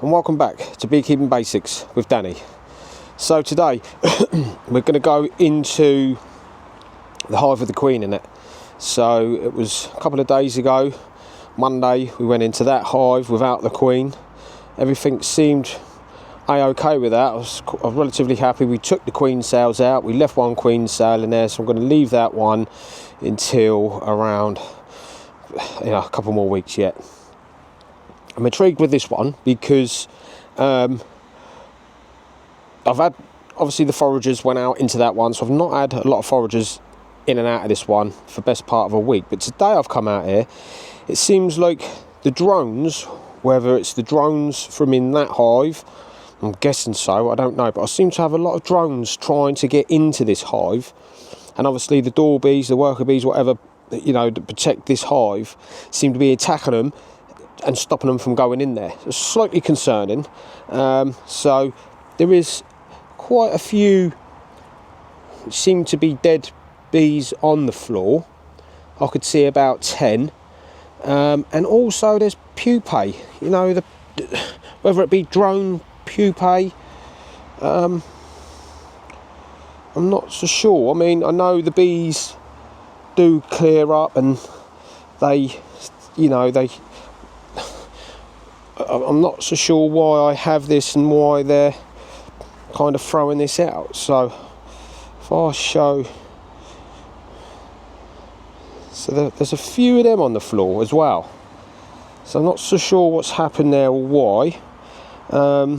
and welcome back to Beekeeping Basics with Danny. So today we're going to go into the hive with the queen in it. So it was a couple of days ago, Monday, we went into that hive without the queen. Everything seemed a-okay with that. I was relatively happy. We took the queen cells out, we left one queen cell in there, so I'm going to leave that one until around a couple more weeks yet. I'm intrigued with this one because I've had, obviously the foragers went out into that one, so I've not had a lot of foragers in and out of this one for the best part of a week. But today I've come out here, it seems like the drones, whether it's the drones from in that hive, I'm guessing so, I don't know, but I seem to have a lot of drones trying to get into this hive. And obviously the door bees, the worker bees, whatever, to protect this hive, seem to be attacking them and stopping them from going in there. It's slightly concerning. So there is quite a few, seem to be dead bees on the floor. I could see about 10. And also there's pupae, whether it be drone pupae, I'm not so sure. I mean, I know the bees do clear up and I'm not so sure why I have this and why they're kind of throwing this out. So if I show, so there's a few of them on the floor as well. So I'm not so sure what's happened there or why. But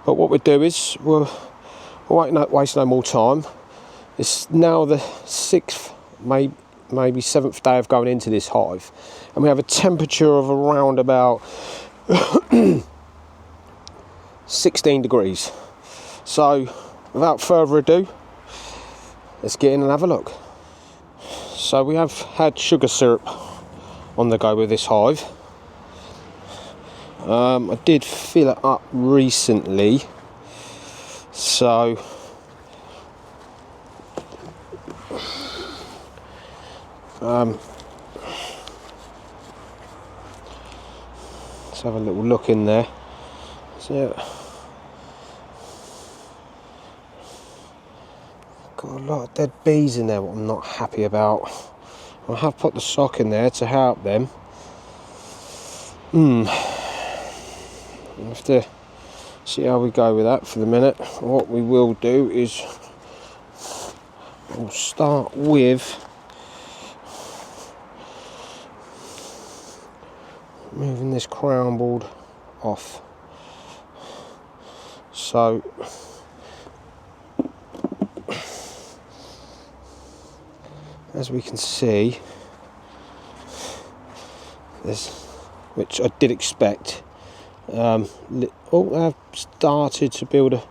what we'll do is we'll waste no more time. It's now the 6th, maybe 7th day of going into this hive, and we have a temperature of around about 16 degrees. So without further ado, let's get in and have a look. So we have had sugar syrup on the go with this hive. I did fill it up recently, so let's have a little look in there. So got a lot of dead bees in there, what I'm not happy about. I have put the sock in there to help them. I have to see how we go with that for the minute. What we will do is we'll start with moving this crown board off. So as we can see, there's, which I did expect, I've started to build a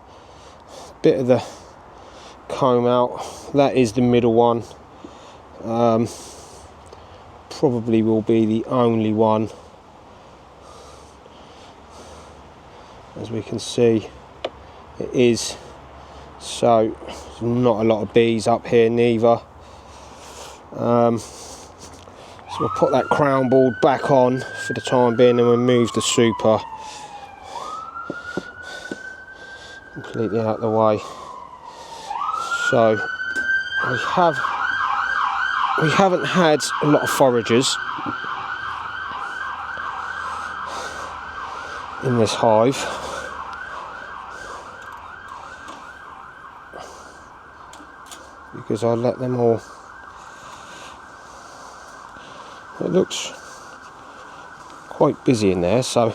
bit of the comb out. That is the middle one. Probably will be the only one. As we can see, it is. So there's not a lot of bees up here neither. So we'll put that crown board back on for the time being, and we'll move the super completely out of the way. So we haven't had a lot of foragers in this hive. Because I let them all. It looks quite busy in there, so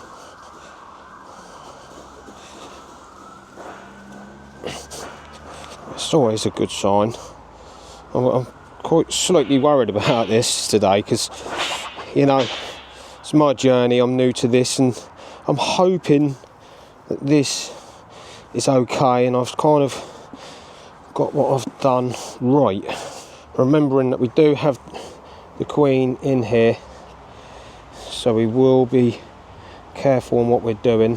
it's always a good sign. I'm quite slightly worried about this today because, it's my journey. I'm new to this, and I'm hoping that this is okay, and I've kind of got what I've done right. Remembering that we do have the queen in here, so we will be careful in what we're doing.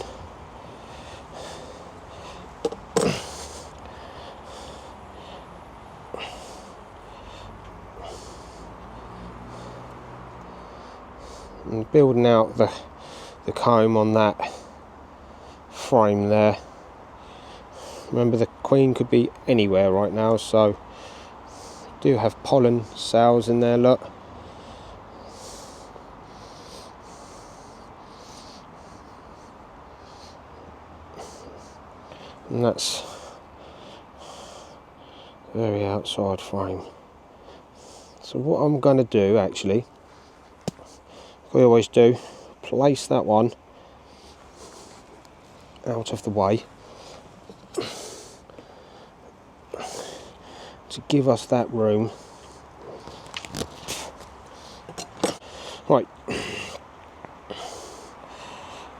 And building out the comb on that frame there. Remember, the queen could be anywhere right now, so do have pollen cells in there, look. And that's the very outside frame. So what I'm going to do, actually, like I always do, place that one out of the way to give us that room. Right,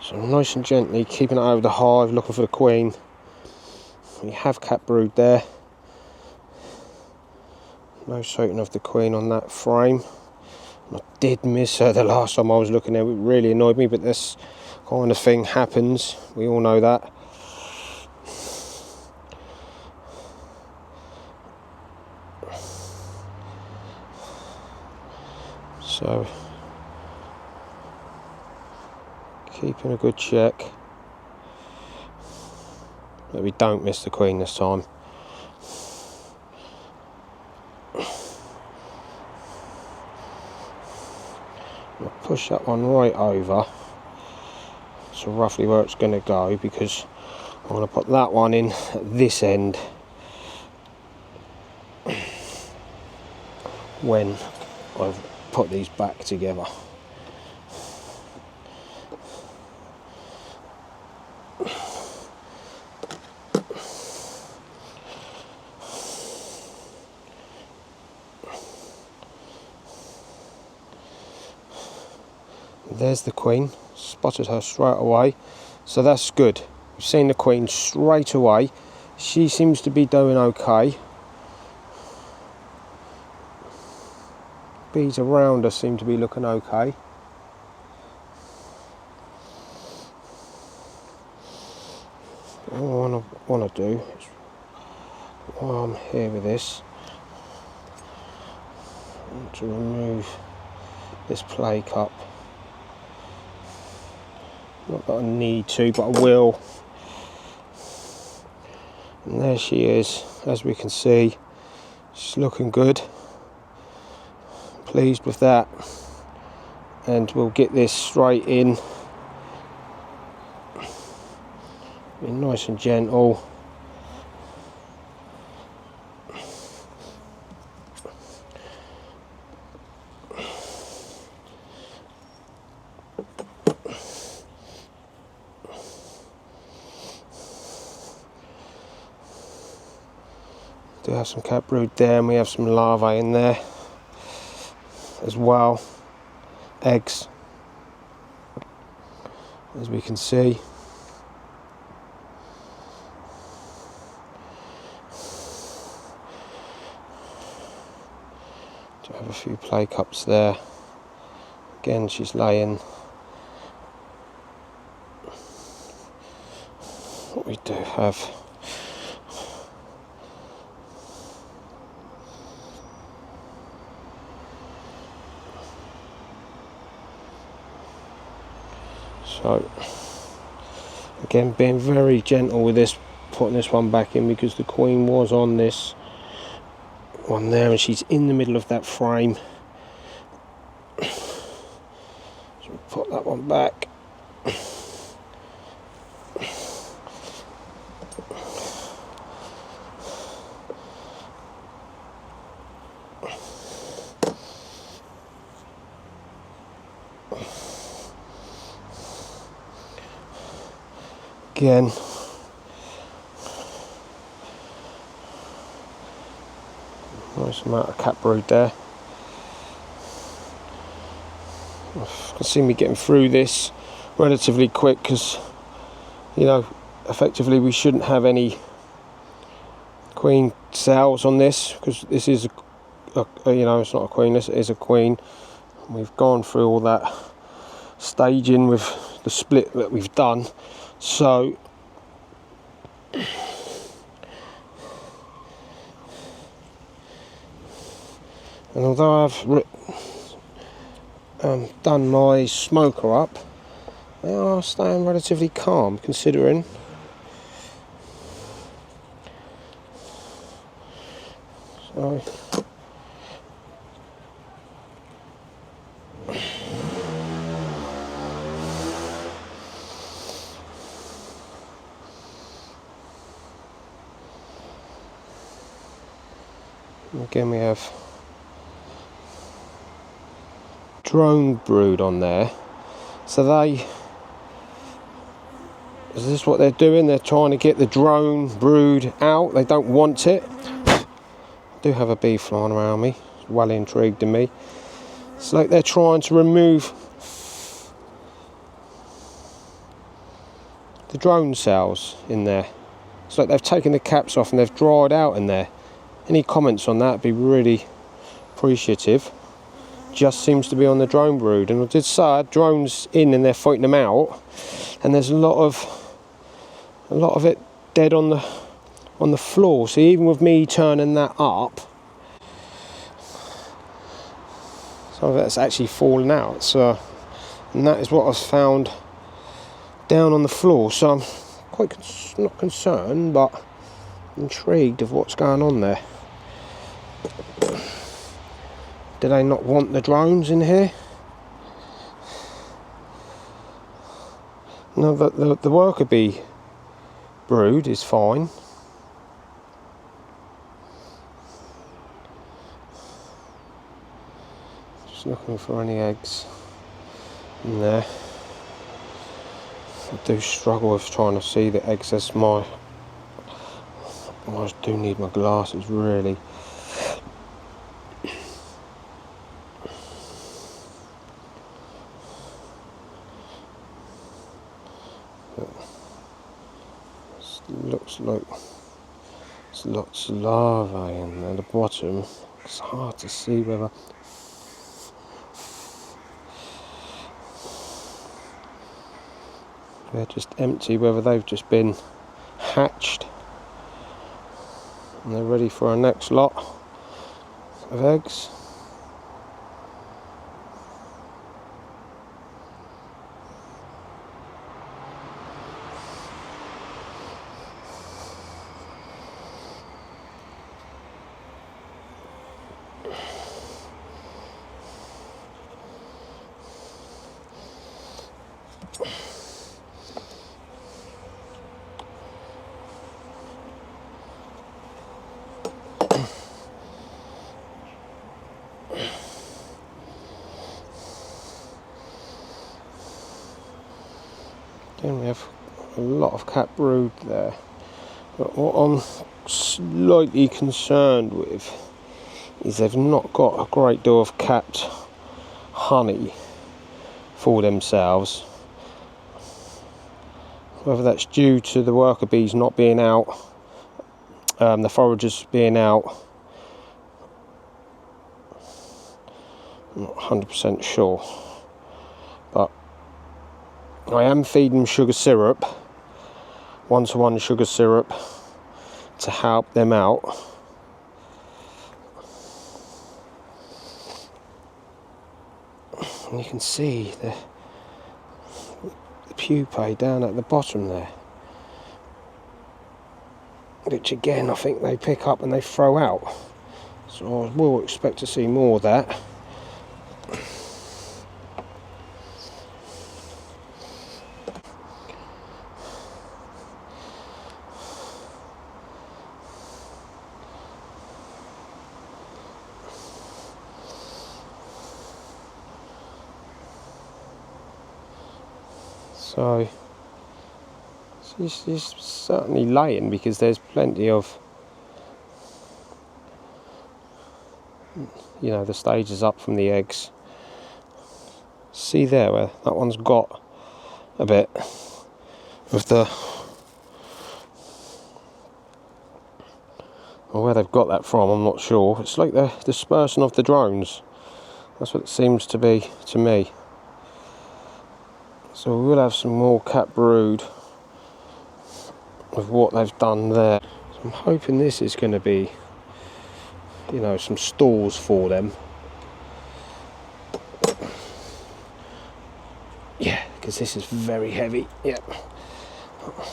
so nice and gently keeping it over the hive, looking for the queen. We have cat brood there. No sighting of the queen on that frame. I did miss her the last time I was looking there. It really annoyed me, but this kind of thing happens. We all know that. So, keeping a good check that we don't miss the queen this time. I'll push that one right over, so roughly where it's going to go, because I'm going to put that one in at this end when I've put these back together. There's the queen, spotted her straight away, so that's good. We've seen the queen straight away. She seems to be doing okay. Bees around us seem to be looking okay. All I want to do is, while I'm here with this, I want to remove this play cup. Not that I need to, but I will. And there she is, as we can see. She's looking good. Pleased with that. And we'll get this straight in. Be nice and gentle. Do have some cat brood there, and we have some larvae in there as well, eggs, as we can see. Do have a few play cups there. Again, she's laying. What we do have, so again, being very gentle with this, putting this one back in, because the queen was on this one there and she's in the middle of that frame. So we'll put that one back. Again, nice amount of cat brood there. You can see me getting through this relatively quick, because, you know, effectively we shouldn't have any queen cells on this, because this is you know, it's not a queen, this is a queen. We've gone through all that staging with the split that we've done. So and although I've done my smoker up, they are staying relatively calm considering. So again we have drone brood on there. So is this what they're doing? They're trying to get the drone brood out. They don't want it. I do have a bee flying around me. It's well intrigued in me. It's like they're trying to remove the drone cells in there. It's like they've taken the caps off and they've dried out in there. Any comments on that would be really appreciative. Just seems to be on the drone brood, and I did say I had drones in and they're fighting them out, and there's a lot of it dead on the floor. So even with me turning that up, some of it's actually fallen out. So, and that is what I've found down on the floor. So I'm quite not concerned, but intrigued of what's going on there. Do they not want the drones in here? No, the worker bee brood is fine. Just looking for any eggs in there. I do struggle with trying to see the eggs. That's I do need my glasses really. Looks like there's lots of larvae in there at the bottom. It's hard to see whether they're just empty, whether they've just been hatched and they're ready for our next lot of eggs. Again, we have a lot of capped brood there, but what I'm slightly concerned with is they've not got a great deal of capped honey for themselves. Whether that's due to the worker bees not being out, the foragers being out, I'm not 100% sure, but I am feeding them sugar syrup, 1-to-1 sugar syrup, to help them out. And you can see the pupae down at the bottom there, which again I think they pick up and they throw out. So I will expect to see more of that. So she's certainly laying, because there's plenty of, you know, the stages up from the eggs. See there where that one's got a bit of the, well, where they've got that from I'm not sure. It's like the dispersion of the drones. That's what it seems to be to me. So we will have some more capped brood of what they've done there. So I'm hoping this is going to be, you know, some stalls for them. Yeah, because this is very heavy. Yep,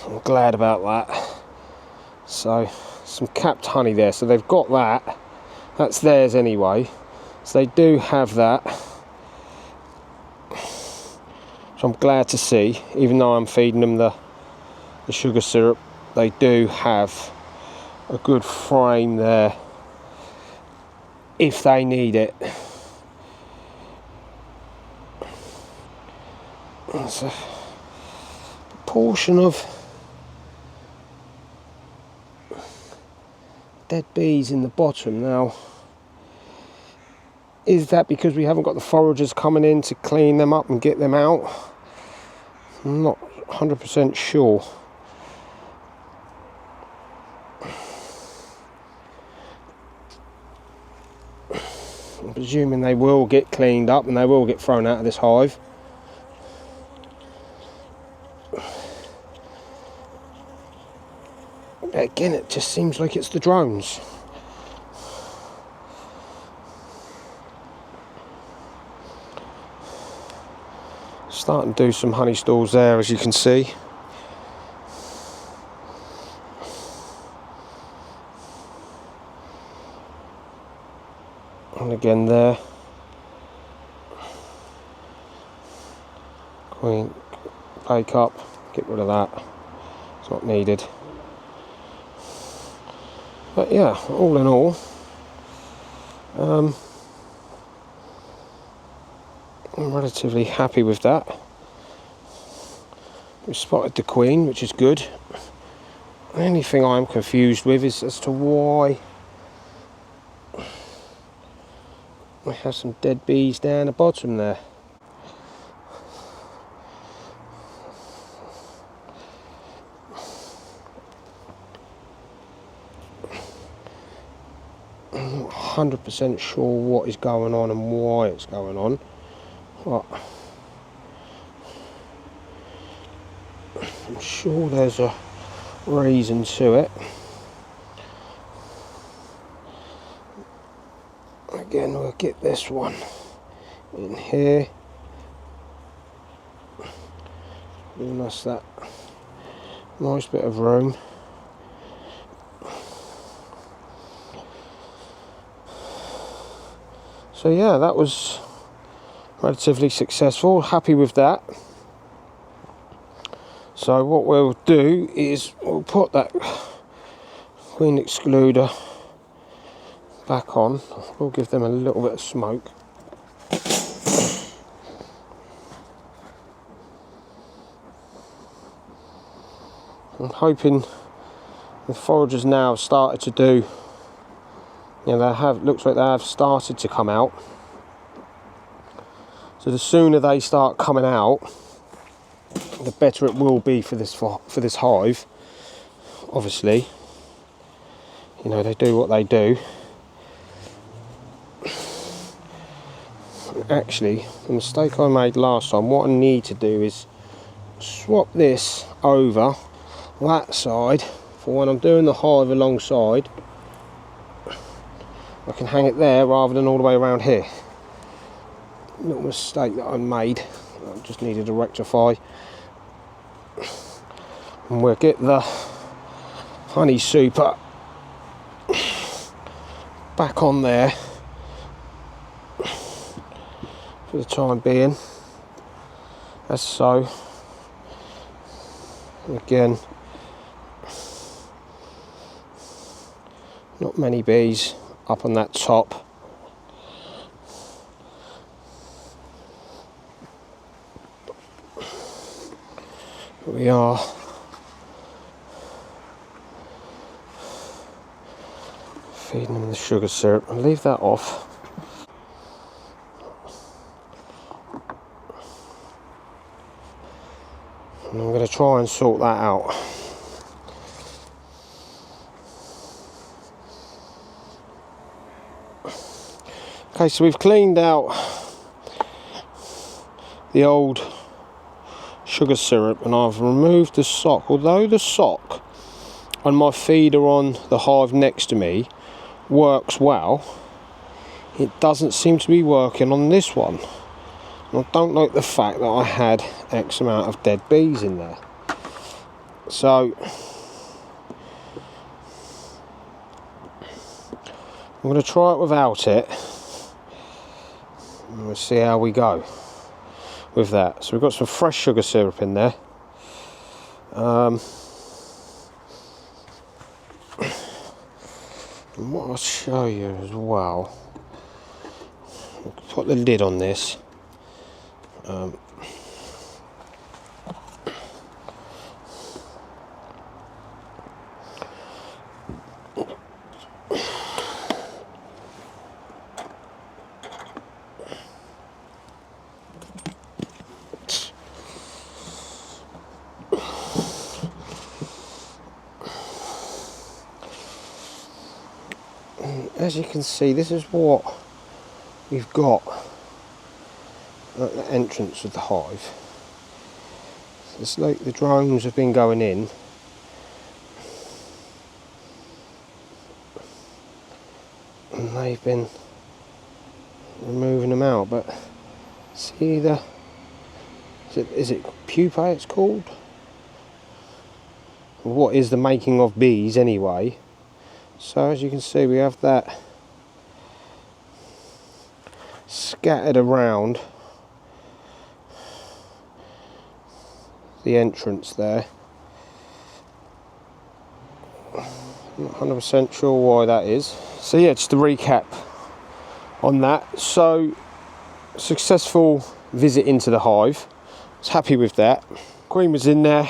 I'm glad about that. So some capped honey there, so they've got that. That's theirs anyway, so they do have that, so I'm glad to see. Even though I'm feeding them the sugar syrup, they do have a good frame there if they need it. There's a portion of dead bees in the bottom now. Is that because we haven't got the foragers coming in to clean them up and get them out? I'm not 100% sure. I'm presuming they will get cleaned up and they will get thrown out of this hive. But again, it just seems like it's the drones. Starting to do some honey stalls there, as you can see. And again there. Queen, bake up, get rid of that. It's not needed. But yeah, all in all, I'm relatively happy with that. We spotted the queen, which is good. The only thing I'm confused with is as to why we have some dead bees down the bottom there. I'm not 100% sure what is going on and why it's going on. But I'm sure there's a reason to it. Again, we'll get this one in here, giving us that nice bit of room. So yeah, that was relatively successful, happy with that. So what we'll do is we'll put that queen excluder back on. We'll give them a little bit of smoke. I'm hoping the foragers now have started to do, looks like they have started to come out. So the sooner they start coming out, the better it will be for this hive. Obviously, they do what they do. Actually, the mistake I made last time, what I need to do is swap this over that side for when I'm doing the hive alongside. I can hang it there rather than all the way around here. Little mistake that I made, I just needed to rectify. And we'll get the honey super back on there for the time being, as so. Again, not many bees up on that top. We are feeding them the sugar syrup. I'll leave that off. And I'm going to try and sort that out. Okay, so we've cleaned out the old sugar syrup and I've removed the sock. Although the sock on my feeder on the hive next to me works well, it doesn't seem to be working on this one. I don't like the fact that I had X amount of dead bees in there. So I'm going to try it without it, and we'll see how we go with that. So we've got some fresh sugar syrup in there. And what I'll show you as well, I'll put the lid on this. As you can see, this is what we've got at the entrance of the hive. It's like the drones have been going in, and they've been removing them out. But see the, is it pupae it's called? What is the making of bees anyway? So as you can see, we have that scattered around the entrance there. Not 100% sure why that is. So yeah, just to recap on that. So successful visit into the hive. I was happy with that. Queen was in there.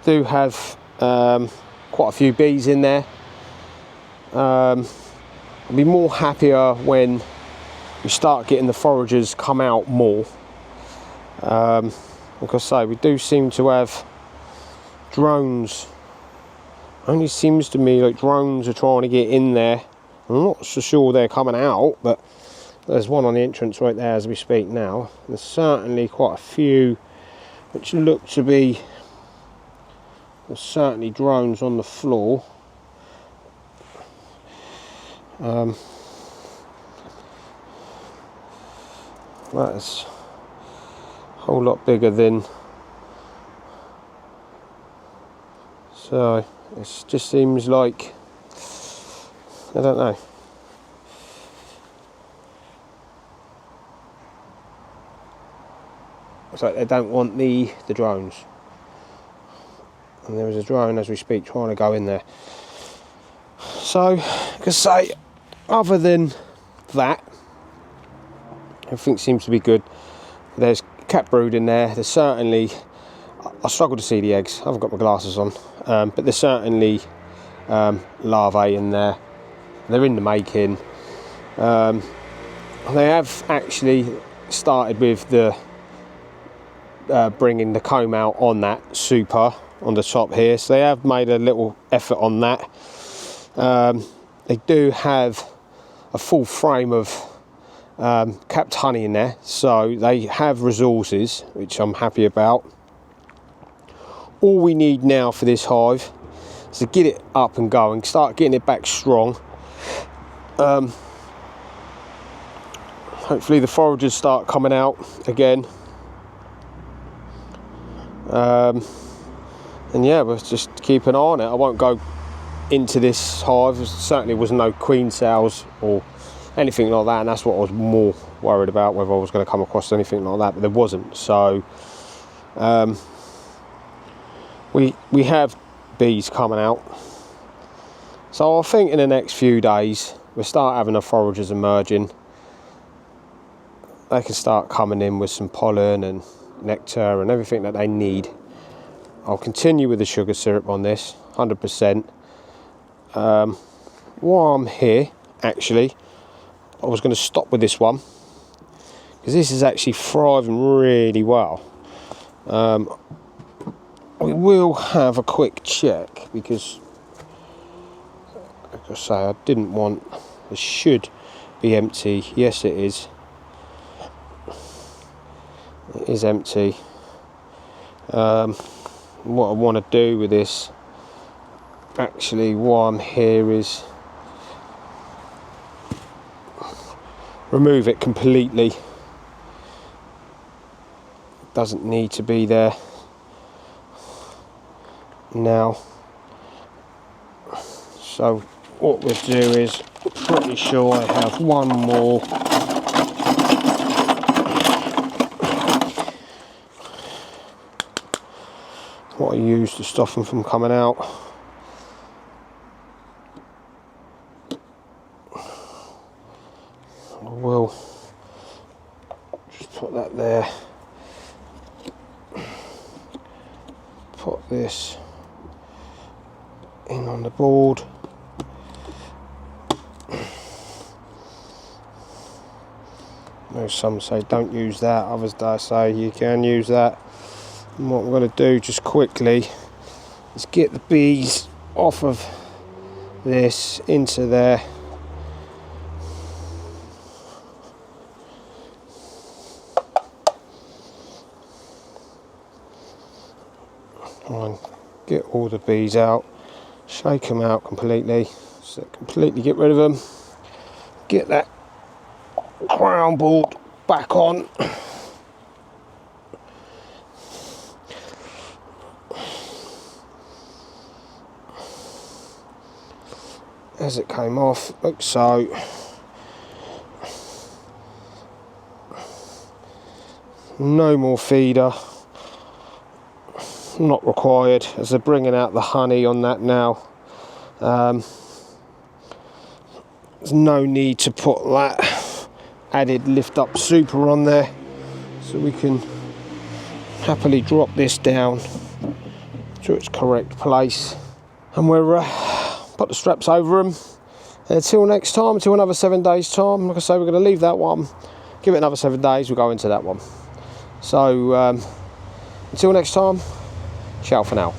Do have quite a few bees in there. I'll be more happier when we start getting the foragers come out more. Like I say, we do seem to have drones. Only seems to me like drones are trying to get in there. I'm not so sure they're coming out, but there's one on the entrance right there as we speak now. There's certainly quite a few which look to be, there's certainly drones on the floor. That is a whole lot bigger than, so it just seems like, I don't know. It's like they don't want the drones. And there is a drone as we speak trying to go in there. So, like I say, other than that, everything seems to be good. There's cat brood in there. There's certainly, I struggle to see the eggs. I haven't got my glasses on, but there's certainly larvae in there. They're in the making. They have actually started with the bringing the comb out on that super on the top here, so they have made a little effort on that. They do have a full frame of capped honey in there, so they have resources, which I'm happy about. All we need now for this hive is to get it up and going, start getting it back strong. Hopefully the foragers start coming out again. And yeah, we'll just keep an eye on it. I won't go into this hive. There certainly was no queen cells or anything like that, and that's what I was more worried about, whether I was going to come across anything like that, but there wasn't. So we have bees coming out, so I think in the next few days we'll start having the foragers emerging. They can start coming in with some pollen and nectar and everything that they need. I'll continue with the sugar syrup on this 100%. While I'm here, actually, I was going to stop with this one because this is actually thriving really well. We will have a quick check because, like I say, I didn't want, it should be empty. Yes, it is. It is empty. What I want to do with this, actually, while I'm here, is remove it completely doesn't need to be there now. So what we'll do is, pretty sure I have one more. What I use to stop them from coming out. I will just put that there. Put this in on the board. Some say don't use that, others dare say you can use that. And what I'm going to do just quickly is get the bees off of this into there. And get all the bees out, shake them out completely, so completely get rid of them. Get that crown board back on. As it came off, like so. No more feeder, not required, as they're bringing out the honey on that now. There's no need to put that added lift up super on there, so we can happily drop this down to its correct place, and we're put the straps over them. Until next time, until another 7 days time, like I say, we're going to leave that one, give it another 7 days, we'll go into that one. So until next time, ciao for now.